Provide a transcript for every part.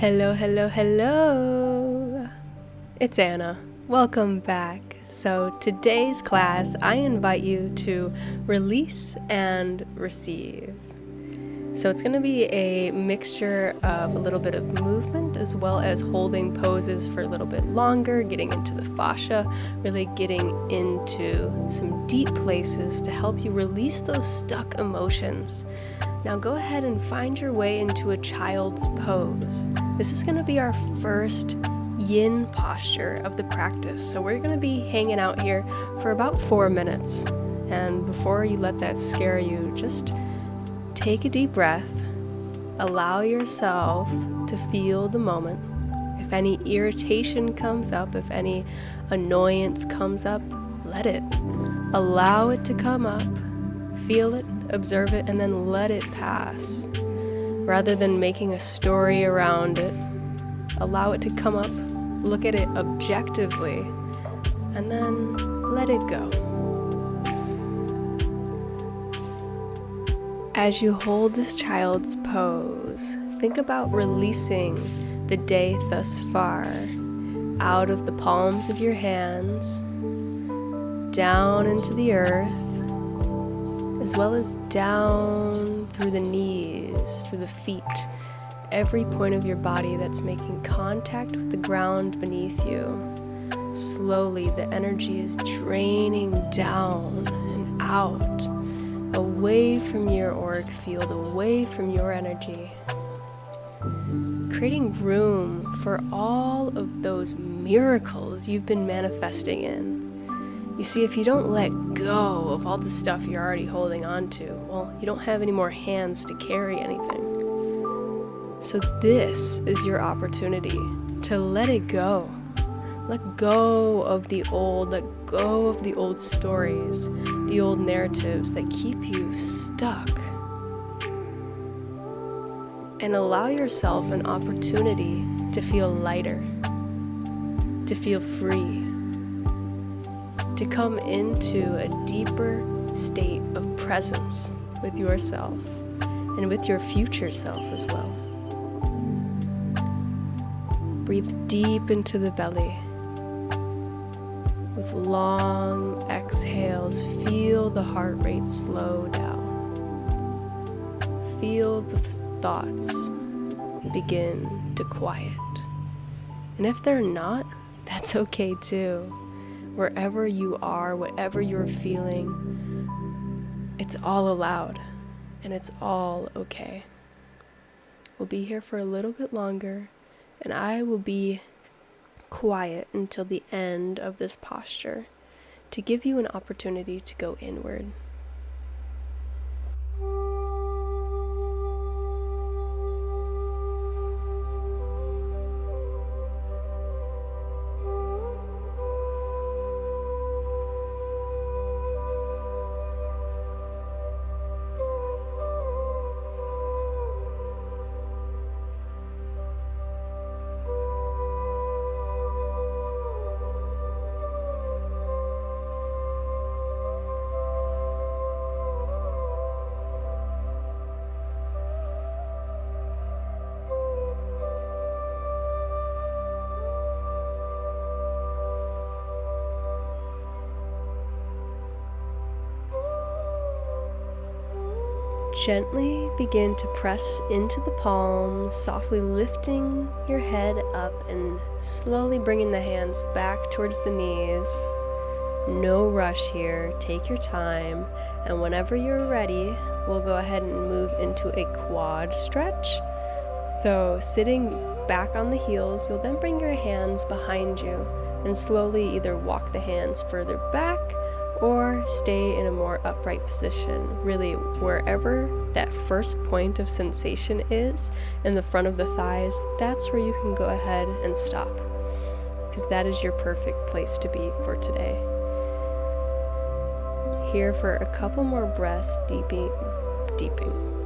Hello, hello, hello. It's Anna. Welcome back. So today's class, I invite you to release and receive. So it's going to be a mixture of a little bit of movement as well as holding poses for a little bit longer, getting into the fascia, really getting into some deep places to help you release those stuck emotions. Now go ahead and find your way into a child's pose. This is going to be our first yin posture of the practice. So we're going to be hanging out here for about 4 minutes. And before you let that scare you, just take a deep breath. Allow yourself to feel the moment. If any irritation comes up, if any annoyance comes up, let it. Allow it to come up. Feel it, observe it, and then let it pass. Rather than making a story around it, allow it to come up, look at it objectively, and then let it go. As you hold this child's pose, think about releasing the day thus far out of the palms of your hands, down into the earth, as well as down through the knees, through the feet, every point of your body that's making contact with the ground beneath you. Slowly, the energy is draining down and out, away from your auric field, away from your energy, creating room for all of those miracles you've been manifesting in. You see, if you don't let go of all the stuff you're already holding on to, well, you don't have any more hands to carry anything. So this is your opportunity to let it go. Let go of the old, let go of the old stories, the old narratives that keep you stuck. And allow yourself an opportunity to feel lighter, to feel free, to come into a deeper state of presence with yourself and with your future self as well. Breathe deep into the belly. With long exhales, feel the heart rate slow down. Feel the thoughts begin to quiet. And if they're not, that's okay too. Wherever you are, whatever you're feeling, it's all allowed and it's all okay. We'll be here for a little bit longer, and I will be quiet until the end of this posture to give you an opportunity to go inward. Gently begin to press into the palms, softly lifting your head up and slowly bringing the hands back towards the knees. No rush here, take your time, and whenever you're ready, we'll go ahead and move into a quad stretch. So sitting back on the heels, you'll then bring your hands behind you and slowly either walk the hands further back or stay in a more upright position. Really, wherever that first point of sensation is in the front of the thighs, that's where you can go ahead and stop, because that is your perfect place to be for today. Here for a couple more breaths,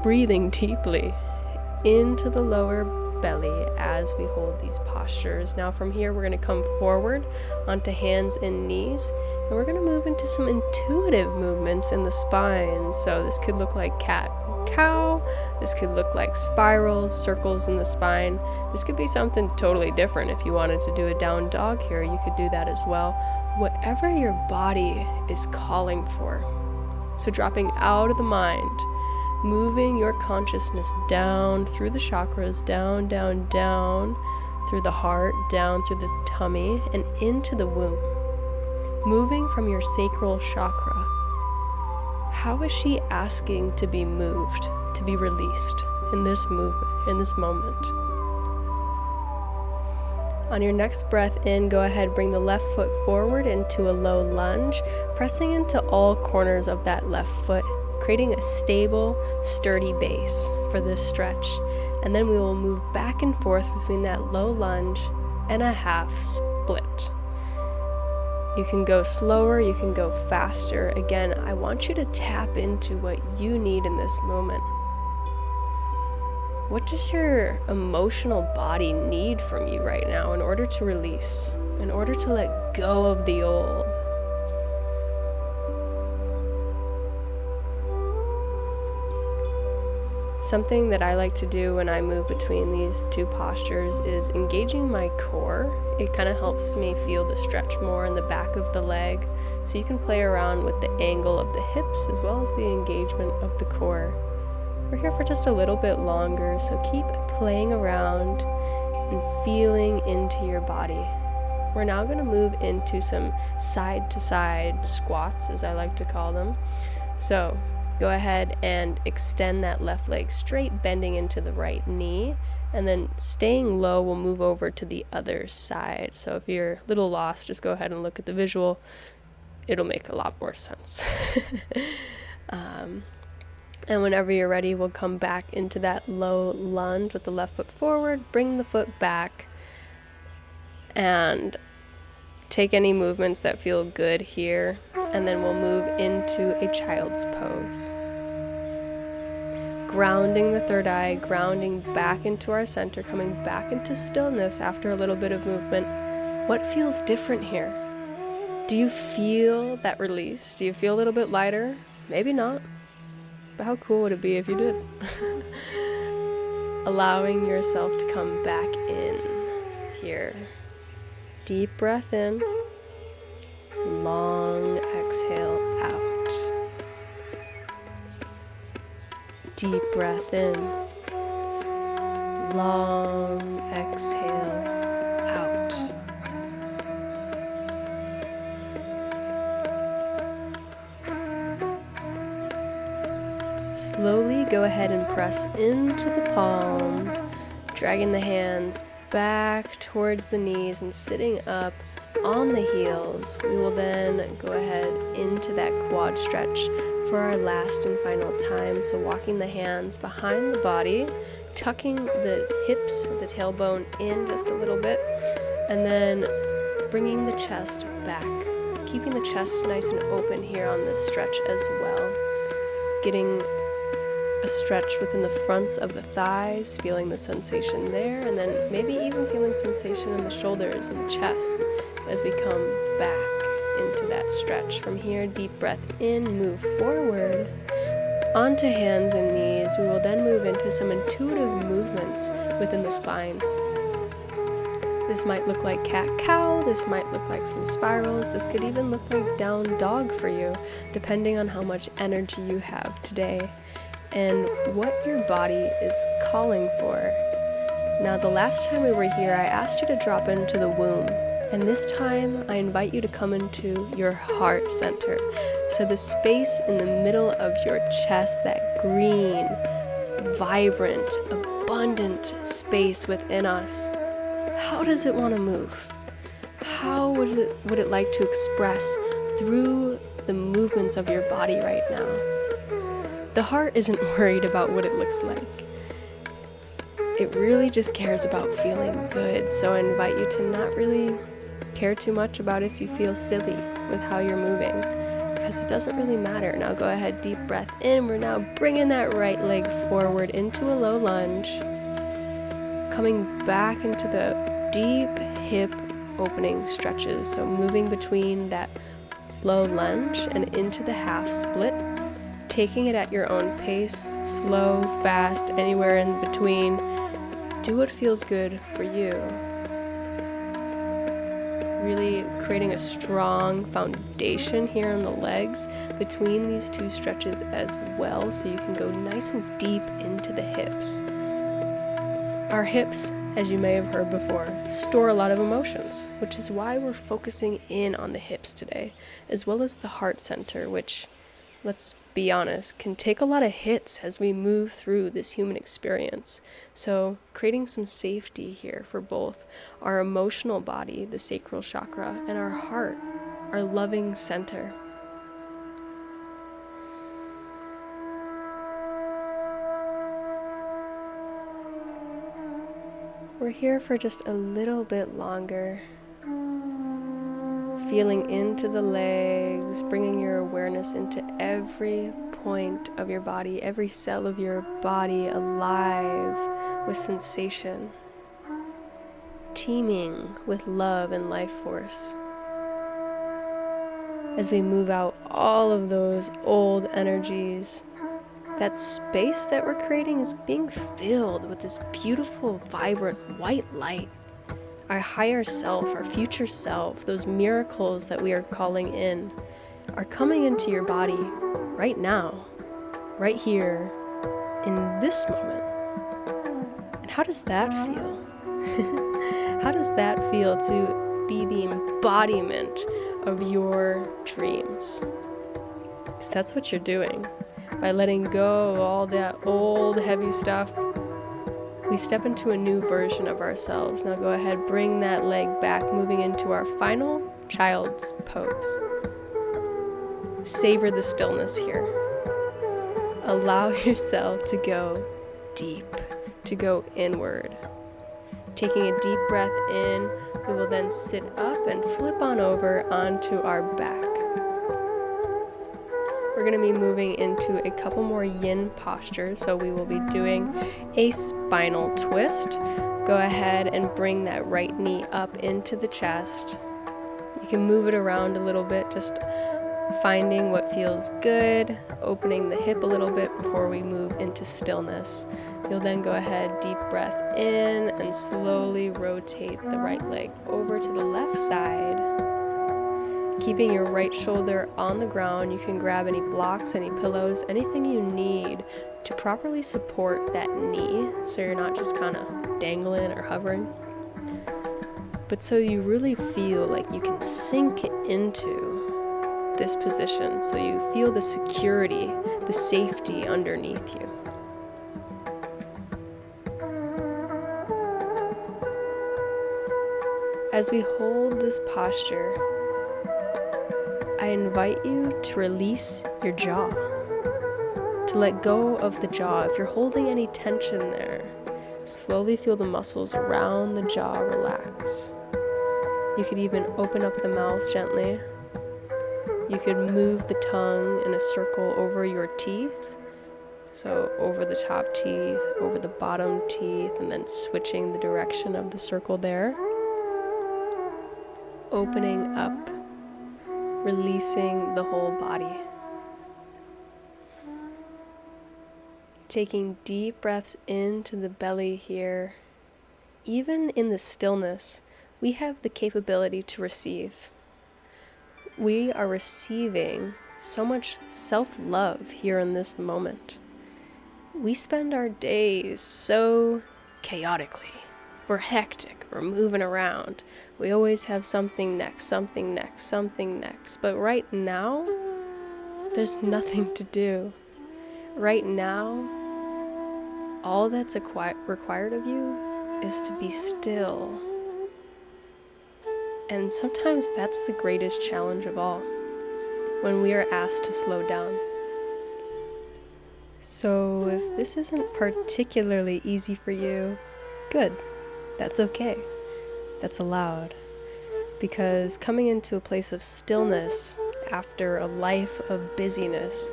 breathing deeply into the lower belly as we hold these postures. Now from here, we're going to come forward onto hands and knees, and we're going to move into some intuitive movements in the spine. So this could look like cat cat-cow. This could look like spirals, circles in the spine. This could be something totally different. If you wanted to do a down dog here, you could do that as well. Whatever your body is calling for. So dropping out of the mind, moving your consciousness down through the chakras, down, down, down, through the heart, down through the tummy, and into the womb. Moving from your sacral chakra. How is she asking to be moved, to be released in this movement, in this moment? On your next breath in, go ahead, bring the left foot forward into a low lunge, pressing into all corners of that left foot, creating a stable, sturdy base for this stretch. And then we will move back and forth between that low lunge and a half split. You can go slower, you can go faster. Again, I want you to tap into what you need in this moment. What does your emotional body need from you right now in order to release, in order to let go of the old? Something that I like to do when I move between these two postures is engaging my core. It kind of helps me feel the stretch more in the back of the leg. So you can play around with the angle of the hips as well as the engagement of the core. We're here for just a little bit longer, so keep playing around and feeling into your body. We're now going to move into some side-to-side squats, as I like to call them. So go ahead and extend that left leg straight, bending into the right knee, and then staying low, we'll move over to the other side. So if you're a little lost, just go ahead and look at the visual. It'll make a lot more sense. And whenever you're ready, we'll come back into that low lunge with the left foot forward, bring the foot back, and take any movements that feel good here, and then we'll move into a child's pose. Grounding the third eye, grounding back into our center, coming back into stillness after a little bit of movement. What feels different here? Do you feel that release? Do you feel a little bit lighter? Maybe not. But how cool would it be if you did? Allowing yourself to come back in here. Deep breath in. Long exhale out. Deep breath in. Long exhale out. Slowly go ahead and press into the palms, dragging the hands back towards the knees and sitting up on the heels. We will then go ahead into that quad stretch for our last and final time. So walking the hands behind the body, tucking the hips, the tailbone in just a little bit, and then bringing the chest back, keeping the chest nice and open here on this stretch as well. Getting a stretch within the fronts of the thighs, feeling the sensation there, and then maybe even feeling sensation in the shoulders and the chest as we come back into that stretch. From here, deep breath in, move forward onto hands and knees. We will then move into some intuitive movements within the spine. This might look like cat-cow, this might look like some spirals, this could even look like down dog for you, depending on how much energy you have today and what your body is calling for. Now, the last time we were here, I asked you to drop into the womb, and this time I invite you to come into your heart center. So the space in the middle of your chest, that green, vibrant, abundant space within us. How does it want to move? How would it like to express through the movements of your body right now? The heart isn't worried about what it looks like. It really just cares about feeling good. So I invite you to not really care too much about if you feel silly with how you're moving, because it doesn't really matter. Now go ahead, deep breath in. We're now bringing that right leg forward into a low lunge, coming back into the deep hip opening stretches. So moving between that low lunge and into the half split, taking it at your own pace, slow, fast, anywhere in between. Do what feels good for you. Really creating a strong foundation here in the legs between these two stretches as well, so you can go nice and deep into the hips. Our hips, as you may have heard before, store a lot of emotions, which is why we're focusing in on the hips today, as well as the heart center, which, let's be honest, can take a lot of hits as we move through this human experience. So creating some safety here for both our emotional body, the sacral chakra, and our heart, our loving center. We're here for just a little bit longer. Feeling into the legs, bringing your awareness into every point of your body, every cell of your body alive with sensation, teeming with love and life force. As we move out all of those old energies, that space that we're creating is being filled with this beautiful, vibrant white light. Our higher self, our future self, those miracles that we are calling in, are coming into your body right now, right here, in this moment. And how does that feel? How does that feel to be the embodiment of your dreams? Because that's what you're doing. By letting go of all that old, heavy stuff, we step into a new version of ourselves. Now go ahead, bring that leg back, moving into our final child's pose. Savor the stillness here. Allow yourself to go deep, to go inward. Taking a deep breath in, we will then sit up and flip on over onto our back. We're going to be moving into a couple more yin postures, so we will be doing a spinal twist. Go ahead and bring that right knee up into the chest. You can move it around a little bit, just finding what feels good, opening the hip a little bit before we move into stillness. You'll then go ahead, deep breath in, and slowly rotate the right leg over to the left side. Keeping your right shoulder on the ground, you can grab any blocks, any pillows, anything you need to properly support that knee, so you're not just kind of dangling or hovering, but so you really feel like you can sink into this position, so you feel the security, the safety underneath you. As we hold this posture, I invite you to release your jaw, to let go of the jaw. If you're holding any tension there, slowly feel the muscles around the jaw relax. You could even open up the mouth gently. You could move the tongue in a circle over your teeth. So over the top teeth, over the bottom teeth, and then switching the direction of the circle there. Opening up, releasing the whole body. Taking deep breaths into the belly here. Even in the stillness, we have the capability to receive. We are receiving so much self-love here in this moment. We spend our days so chaotically. We're hectic, we're moving around. We always have something next, something next, something next. But right now, there's nothing to do. Right now, all that's required of you is to be still. And sometimes that's the greatest challenge of all, when we are asked to slow down. So if this isn't particularly easy for you, good. That's okay. That's allowed. Because coming into a place of stillness after a life of busyness,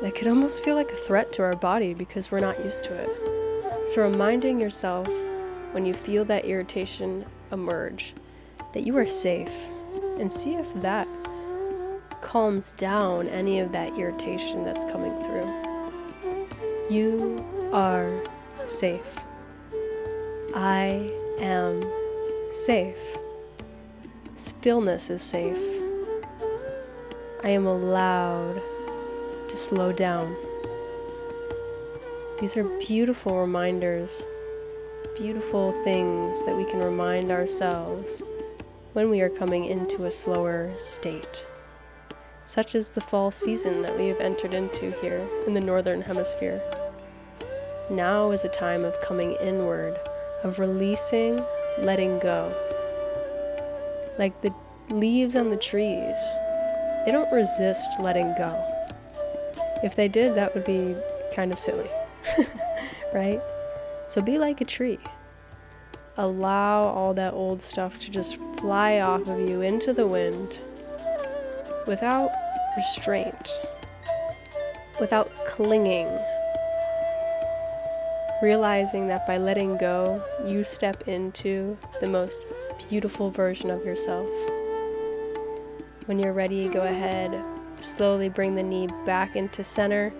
that could almost feel like a threat to our body because we're not used to it. So reminding yourself when you feel that irritation emerge, that you are safe, and see if that calms down any of that irritation that's coming through. You are safe. I am safe. Stillness is safe. I am allowed to slow down. These are beautiful reminders, beautiful things that we can remind ourselves when we are coming into a slower state, such as the fall season that we have entered into here in the Northern Hemisphere. Now is a time of coming inward, of releasing, letting go. Like the leaves on the trees, they don't resist letting go. If they did, that would be kind of silly, right? So be like a tree. Allow all that old stuff to just fly off of you into the wind without restraint, without clinging. Realizing that by letting go, you step into the most beautiful version of yourself. When you're ready, go ahead, slowly bring the knee back into center,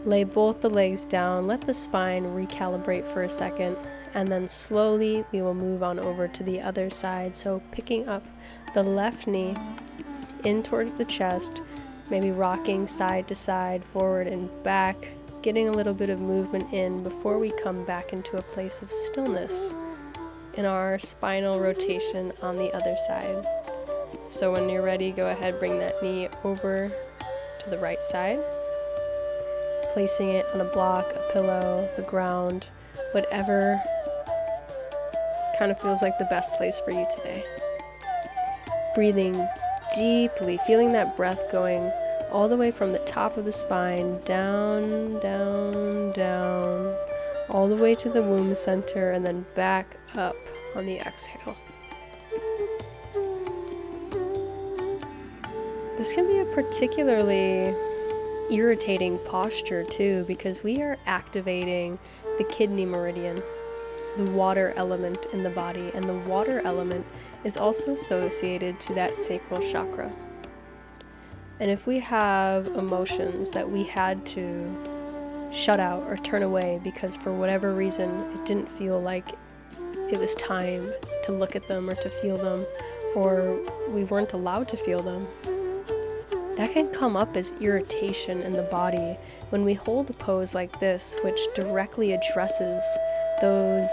lay both the legs down, let the spine recalibrate for a second, and then slowly we will move on over to the other side. So picking up the left knee in towards the chest, maybe rocking side to side, forward and back, getting a little bit of movement in before we come back into a place of stillness in our spinal rotation on the other side. So when you're ready, go ahead, bring that knee over to the right side, placing it on a block, a pillow, the ground, whatever kind of feels like the best place for you today. Breathing deeply, feeling that breath going all the way from the top of the spine, down, down, down, all the way to the womb center, and then back up on the exhale. This can be a particularly irritating posture too, because we are activating the kidney meridian, the water element in the body, and the water element is also associated to that sacral chakra. And if we have emotions that we had to shut out or turn away because for whatever reason it didn't feel like it was time to look at them or to feel them, or we weren't allowed to feel them, that can come up as irritation in the body when we hold a pose like this, which directly addresses those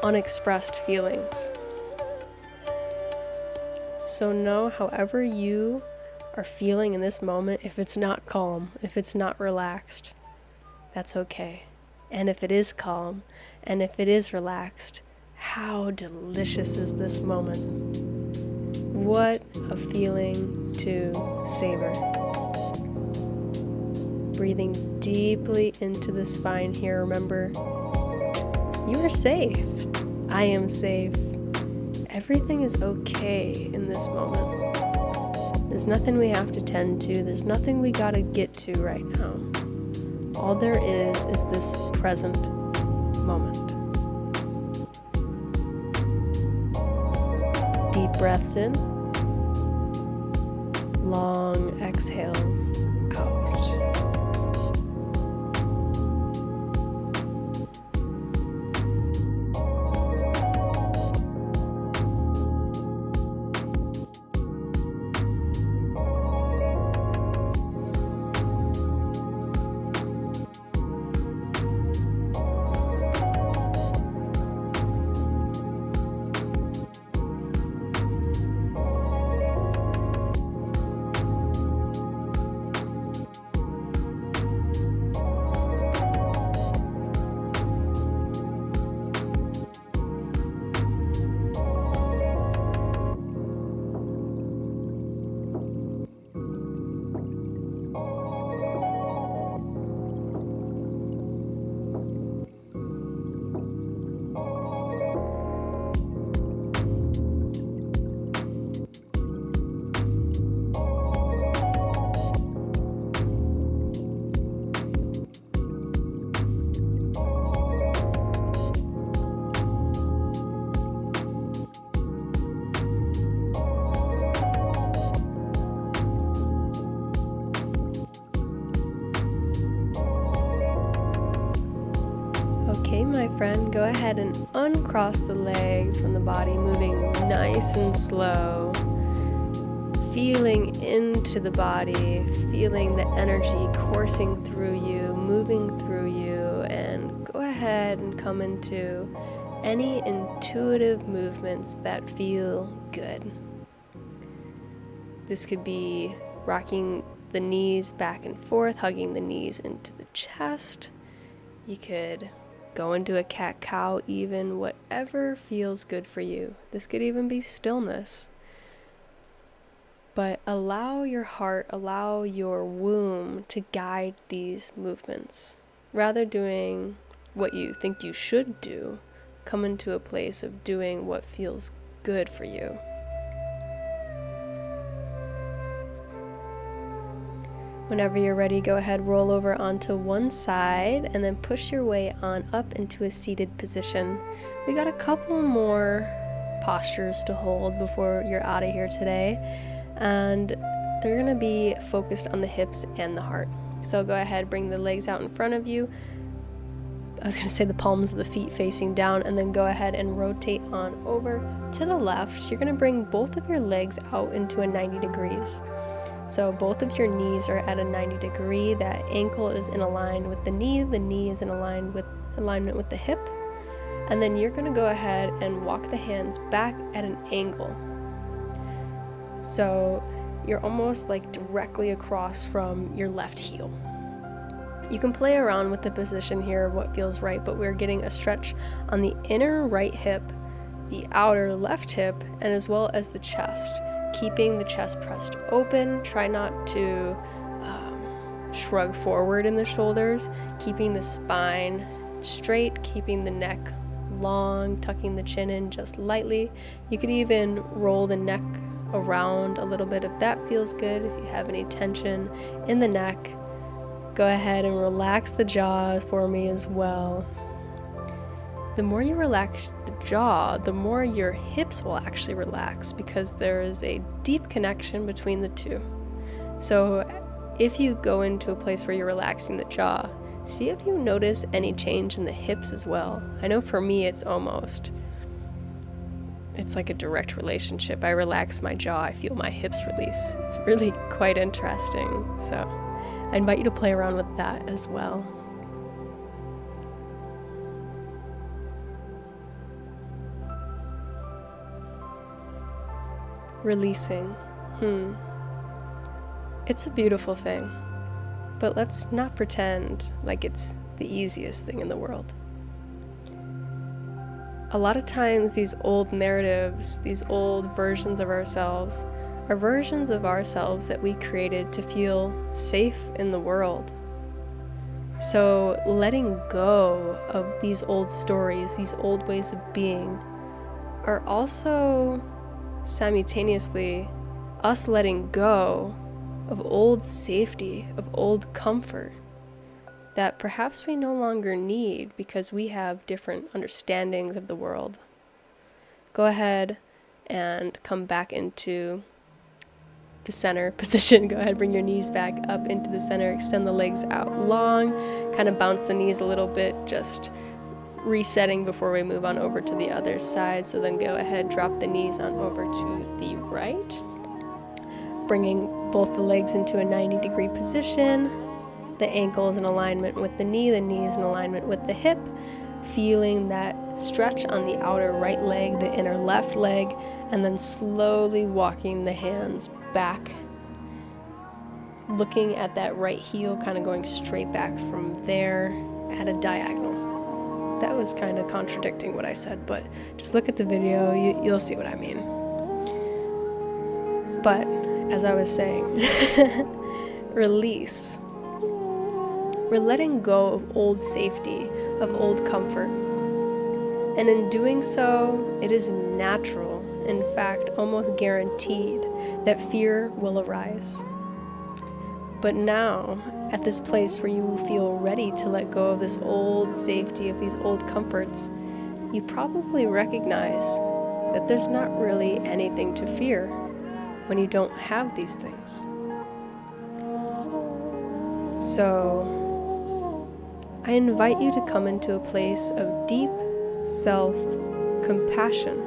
unexpressed feelings. So know, however you are feeling in this moment, if it's not calm, if it's not relaxed, that's okay. And if it is calm, and if it is relaxed, how delicious is this moment? What a feeling to savor. Breathing deeply into the spine here. Remember, you are safe. I am safe. Everything is okay in this moment. There's nothing we have to tend to. There's nothing we gotta get to right now. All there is this present moment. Deep breaths in. Long exhales out. ahead and uncross the legs from the body, moving nice and slow. Feeling into the body, feeling the energy coursing through you, moving through you, and go ahead and come into any intuitive movements that feel good. This could be rocking the knees back and forth, hugging the knees into the chest. You could go into a cat-cow even, whatever feels good for you. This could even be stillness. But allow your heart, allow your womb to guide these movements. Rather doing what you think you should do, come into a place of doing what feels good for you. Whenever you're ready, go ahead, roll over onto one side and then push your way on up into a seated position. We got a couple more postures to hold before you're out of here today, and they're gonna be focused on the hips and the heart. So go ahead, bring the legs out in front of you. I was gonna say the palms of the feet facing down, and then go ahead and rotate on over to the left. You're gonna bring both of your legs out into a 90 degrees. So both of your knees are at a 90 degree. That ankle is in alignment with the knee is in alignment with the hip. And then you're gonna go ahead and walk the hands back at an angle. So you're almost like directly across from your left heel. You can play around with the position here, what feels right, but we're getting a stretch on the inner right hip, the outer left hip, and as well as the chest. Keeping the chest pressed open. Try not to shrug forward in the shoulders. Keeping the spine straight, keeping the neck long, tucking the chin in just lightly. You could even roll the neck around a little bit if that feels good. If you have any tension in the neck, go ahead and relax the jaw for me as well. The more you relax the jaw, the more your hips will actually relax, because there is a deep connection between the two. So if you go into a place where you're relaxing the jaw, see if you notice any change in the hips as well. I know for me it's like a direct relationship. I relax my jaw, I feel my hips release. It's really quite interesting. So I invite you to play around with that as well. Releasing. It's a beautiful thing, but let's not pretend like it's the easiest thing in the world. A lot of times these old narratives, these old versions of ourselves, are versions of ourselves that we created to feel safe in the world. So letting go of these old stories, these old ways of being, are also simultaneously us letting go of old safety, of old comfort that perhaps we no longer need because we have different understandings of the world. Go ahead and come back into the center position. Go ahead, bring your knees back up into the center, extend the legs out long, kind of bounce the knees a little bit, just resetting before we move on over to the other side. So then go ahead, drop the knees on over to the right, bringing both the legs into a 90-degree position. The ankle is in alignment with the knee is in alignment with the hip, feeling that stretch on the outer right leg, the inner left leg, and then slowly walking the hands back, looking at that right heel, kind of going straight back from there at a diagonal. That was kind of contradicting what I said, but just look at the video, you'll see what I mean. But as I was saying, release. We're letting go of old safety, of old comfort. And in doing so, it is natural, in fact, almost guaranteed, that fear will arise. But now, at this place where you feel ready to let go of this old safety, of these old comforts, you probably recognize that there's not really anything to fear when you don't have these things. So I invite you to come into a place of deep self-compassion,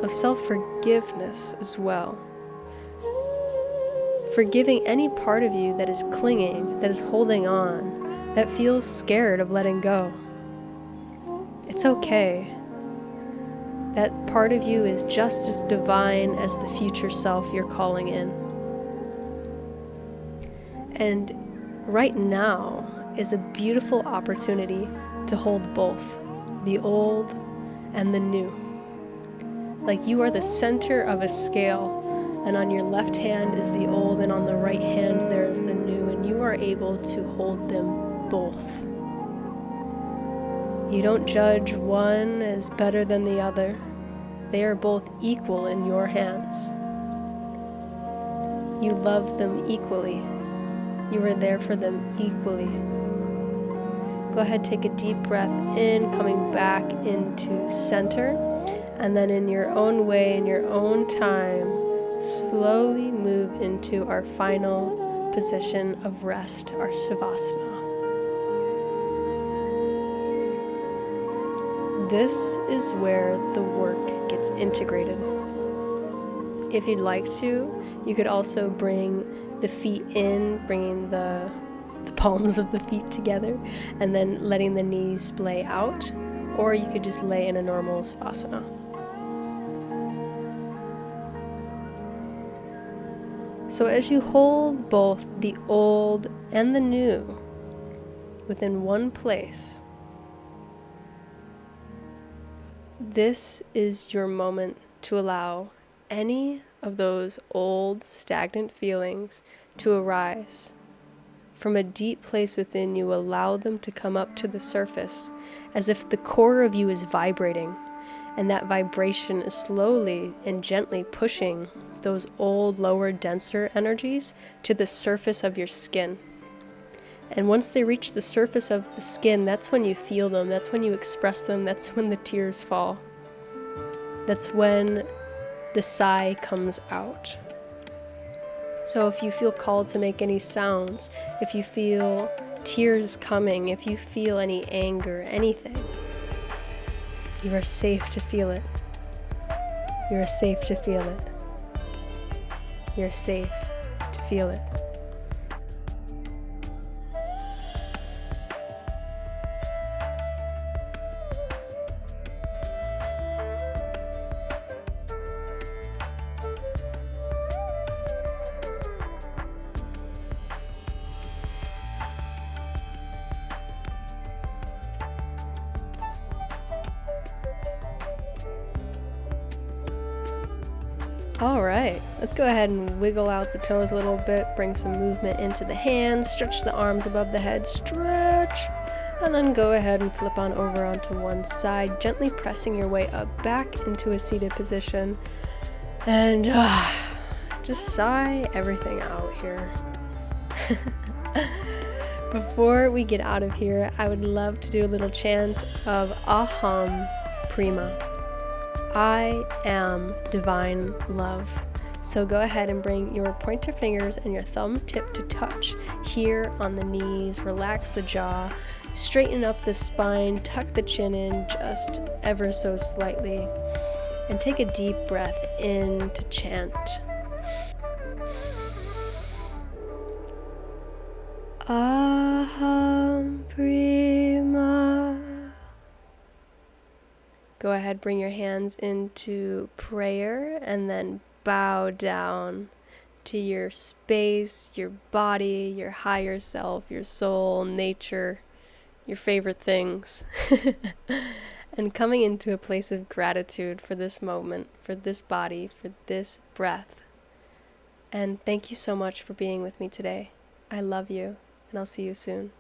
of self-forgiveness as well. Forgiving any part of you that is clinging, that is holding on, that feels scared of letting go. It's okay. That part of you is just as divine as the future self you're calling in. And right now is a beautiful opportunity to hold both, the old and the new. Like you are the center of a scale, and on your left hand is the old, and on the right hand there is the new, and you are able to hold them both. You don't judge one as better than the other. They are both equal in your hands. You love them equally. You are there for them equally. Go ahead, take a deep breath in, coming back into center, and then in your own way, in your own time, slowly move into our final position of rest, our Shavasana. This is where the work gets integrated. If you'd like to, you could also bring the feet in, bringing the palms of the feet together, and then letting the knees splay out, or you could just lay in a normal Savasana. So as you hold both the old and the new within one place, this is your moment to allow any of those old stagnant feelings to arise. From a deep place within you, allow them to come up to the surface as if the core of you is vibrating, and that vibration is slowly and gently pushing those old, lower, denser energies to the surface of your skin. And once they reach the surface of the skin, that's when you feel them, that's when you express them, that's when the tears fall. That's when the sigh comes out. So if you feel called to make any sounds, if you feel tears coming, if you feel any anger, anything, you are safe to feel it. You are safe to feel it. You're safe to feel it. All right, let's go ahead and wiggle out the toes a little bit, bring some movement into the hands, stretch the arms above the head, stretch, and then go ahead and flip on over onto one side, gently pressing your way up back into a seated position, and just sigh everything out here. Before we get out of here, I would love to do a little chant of Aham Prima. I am divine love. So go ahead and bring your pointer fingers and your thumb tip to touch here on the knees. Relax the jaw, straighten up the spine, tuck the chin in just ever so slightly, and take a deep breath in to chant. Aham Prima. Go ahead, bring your hands into prayer, and then bow down to your space, your body, your higher self, your soul, nature, your favorite things. And coming into a place of gratitude for this moment, for this body, for this breath. And thank you so much for being with me today. I love you, and I'll see you soon.